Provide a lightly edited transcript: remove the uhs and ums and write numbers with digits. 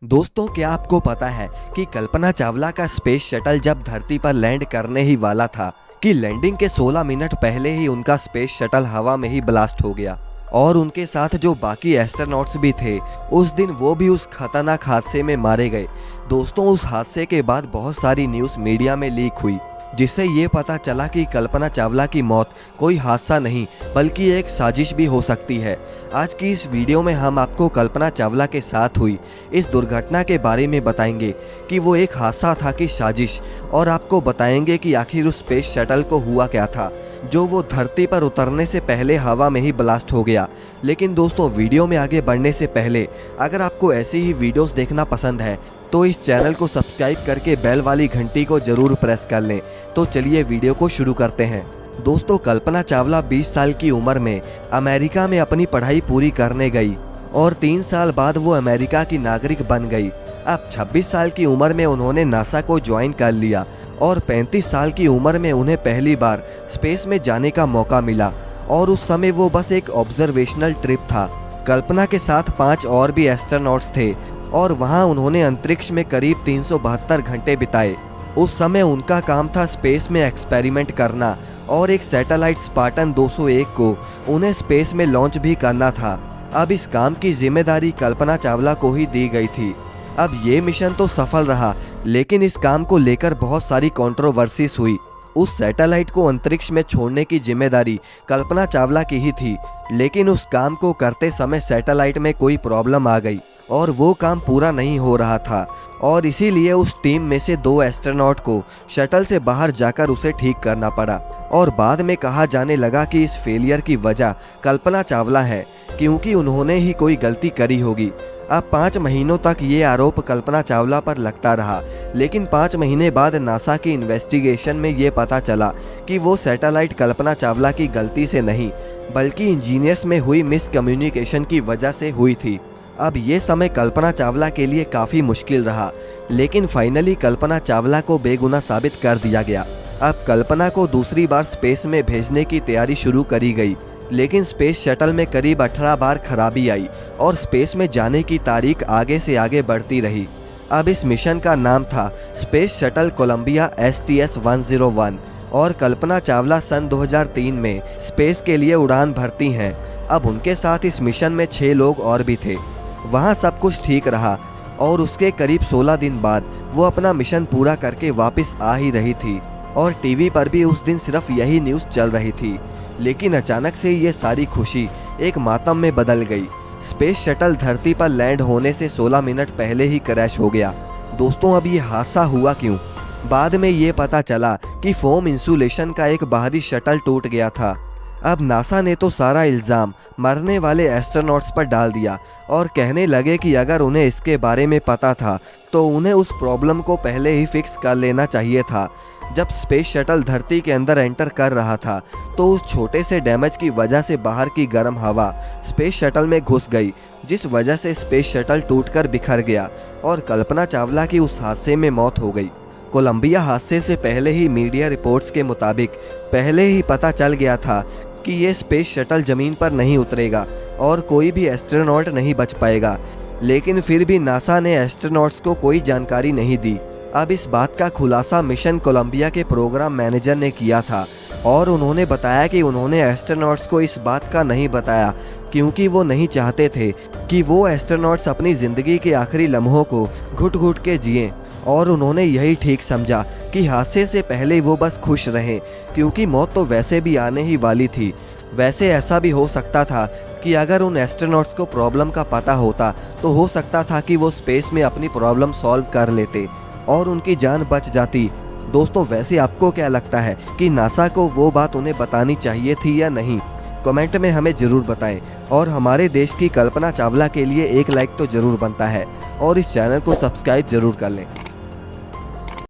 दोस्तों, क्या आपको पता है कि कल्पना चावला का स्पेस शटल जब धरती पर लैंड करने ही वाला था कि लैंडिंग के 16 मिनट पहले ही उनका स्पेस शटल हवा में ही ब्लास्ट हो गया और उनके साथ जो बाकी एस्ट्रोनॉट्स भी थे उस दिन वो भी उस खतरनाक हादसे में मारे गए। दोस्तों, उस हादसे के बाद बहुत सारी न्यूज़ मीडिया में लीक हुई जिससे ये पता चला कि कल्पना चावला की मौत कोई हादसा नहीं बल्कि एक साजिश भी हो सकती है। आज की इस वीडियो में हम आपको कल्पना चावला के साथ हुई इस दुर्घटना के बारे में बताएंगे कि वो एक हादसा था कि साजिश, और आपको बताएंगे कि आखिर उस स्पेस शटल को हुआ क्या था जो वो धरती पर उतरने से पहले हवा में ही ब्लास्ट हो गया। लेकिन दोस्तों, वीडियो में आगे बढ़ने से पहले अगर आपको ऐसी ही वीडियोस देखना पसंद है तो इस चैनल को सब्सक्राइब करके बेल वाली घंटी को जरूर प्रेस कर लें। तो चलिए वीडियो को शुरू करते हैं। दोस्तों, कल्पना चावला 20 साल की उम्र में अमेरिका में अपनी पढ़ाई पूरी करने गई और 3 साल बाद वो अमेरिका की नागरिक बन गई। अब 26 साल की उम्र में उन्होंने नासा को ज्वाइन कर लिया और 35 साल की उम्र में उन्हें पहली बार स्पेस में जाने का मौका मिला और उस समय वो बस एक ऑब्जर्वेशनल ट्रिप था। कल्पना के साथ 5 और भी एस्ट्रोनॉट्स थे और वहां उन्होंने अंतरिक्ष में करीब 372 घंटे बिताए। उस समय उनका काम था स्पेस में एक्सपेरिमेंट करना और एक सैटेलाइट स्पार्टन 201 को उन्हें स्पेस में लॉन्च भी करना था। अब इस काम की जिम्मेदारी कल्पना चावला को ही दी गई थी। अब ये मिशन तो सफल रहा, लेकिन इस काम को लेकर बहुत सारी कंट्रोवर्सीज हुई। उस सैटेलाइट को अंतरिक्ष में छोड़ने की जिम्मेदारी कल्पना चावला की ही थी, लेकिन उस काम को करते समय सैटेलाइट में कोई प्रॉब्लम आ गई और वो काम पूरा नहीं हो रहा था और इसीलिए उस टीम में से 2 एस्ट्रोनॉट को शटल से बाहर जाकर उसे ठीक करना पड़ा। और बाद में कहा जाने लगा कि इस फेलियर की वजह कल्पना चावला है क्योंकि उन्होंने ही कोई गलती करी होगी। अब 5 महीनों तक ये आरोप कल्पना चावला पर लगता रहा, लेकिन 5 महीने बाद नासा की इन्वेस्टिगेशन में ये पता चला कि वो सैटेलाइट कल्पना चावला की गलती से नहीं बल्कि इंजीनियर्स में हुई मिसकम्युनिकेशन की वजह से हुई थी। अब ये समय कल्पना चावला के लिए काफ़ी मुश्किल रहा, लेकिन फाइनली कल्पना चावला को बेगुनाह साबित कर दिया गया। अब कल्पना को दूसरी बार स्पेस में भेजने की तैयारी शुरू करी गई, लेकिन स्पेस शटल में करीब 18 बार खराबी आई और स्पेस में जाने की तारीख आगे से आगे बढ़ती रही। अब इस मिशन का नाम था स्पेस शटल कोलंबिया STS-101 और कल्पना चावला सन 2003 में स्पेस के लिए उड़ान भरती हैं। अब उनके साथ इस मिशन में 6 लोग और भी थे। वहाँ सब कुछ ठीक रहा और उसके करीब 16 दिन बाद वो अपना मिशन पूरा करके वापस आ ही रही थी और टीवी पर भी उस दिन सिर्फ यही न्यूज़ चल रही थी। लेकिन अचानक से ये सारी खुशी एक मातम में बदल गई। स्पेस शटल धरती पर लैंड होने से 16 मिनट पहले ही क्रैश हो गया। दोस्तों, अब ये हादसा हुआ क्यों? बाद में ये पता चला कि फोम इंसुलेशन का एक बाहरी शटल टूट गया था। अब नासा ने तो सारा इल्ज़ाम मरने वाले एस्ट्रोनॉट्स पर डाल दिया और कहने लगे कि अगर उन्हें इसके बारे में पता था तो उन्हें उस प्रॉब्लम को पहले ही फिक्स कर लेना चाहिए था। जब स्पेस शटल धरती के अंदर एंटर कर रहा था तो उस छोटे से डैमेज की वजह से बाहर की गर्म हवा स्पेस शटल में घुस गई, जिस वजह से स्पेस शटल टूटकर बिखर गया और कल्पना चावला की उस हादसे में मौत हो गई। कोलंबिया हादसे से पहले ही मीडिया रिपोर्ट्स के मुताबिक पहले ही पता चल गया था कि ये स्पेस शटल ज़मीन पर नहीं उतरेगा और कोई भी एस्ट्रोनॉट नहीं बच पाएगा, लेकिन फिर भी नासा ने एस्ट्रोनॉट्स को कोई जानकारी नहीं दी। अब इस बात का खुलासा मिशन कोलंबिया के प्रोग्राम मैनेजर ने किया था और उन्होंने बताया कि उन्होंने एस्ट्रोनॉट्स को इस बात का नहीं बताया क्योंकि वो नहीं चाहते थे कि वो एस्ट्रोनॉट्स अपनी ज़िंदगी के आखिरी लम्हों को घुट घुट के जिएं, और उन्होंने यही ठीक समझा कि हादसे से पहले वो बस खुश रहें क्योंकि मौत तो वैसे भी आने ही वाली थी। वैसे ऐसा भी हो सकता था कि अगर उन एस्ट्रोनॉट्स को प्रॉब्लम का पता होता तो हो सकता था कि वो स्पेस में अपनी प्रॉब्लम सॉल्व कर लेते और उनकी जान बच जाती। दोस्तों, वैसे आपको क्या लगता है कि नासा को वो बात उन्हें बतानी चाहिए थी या नहीं? कमेंट में हमें ज़रूर बताएं और हमारे देश की कल्पना चावला के लिए एक लाइक तो ज़रूर बनता है और इस चैनल को सब्सक्राइब ज़रूर कर लें।